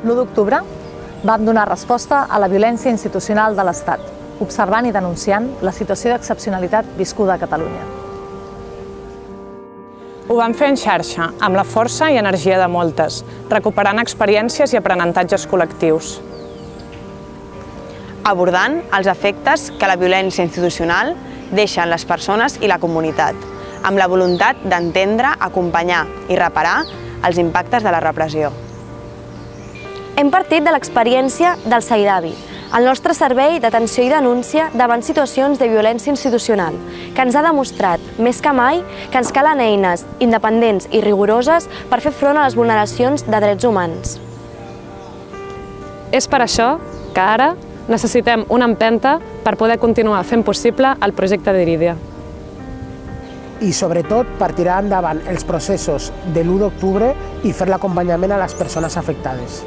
L'1 d'octubre vam donar resposta a la violència institucional de l'Estat, observant i denunciant la situació d'excepcionalitat viscuda a Catalunya. Ho vam fer en xarxa, amb la força i energia de moltes, recuperant experiències i aprenentatges col·lectius. Abordant els efectes que la violència institucional deixa en les persones i la comunitat, amb la voluntat d'entendre, acompanyar i reparar els impactes de la repressió. Hem partit de l'experiència del SAIDAVI, el nostre servei d'atenció i denúncia davant situacions de violència institucional, que ens ha demostrat, més que mai, que ens calen eines independents i rigoroses per fer front a les vulneracions de drets humans. És per això que ara necessitem una empenta per poder continuar fent possible el projecte d'Irídia. I sobretot per tirar endavant els processos de l'1 d'octubre i fer l'acompanyament a les persones afectades.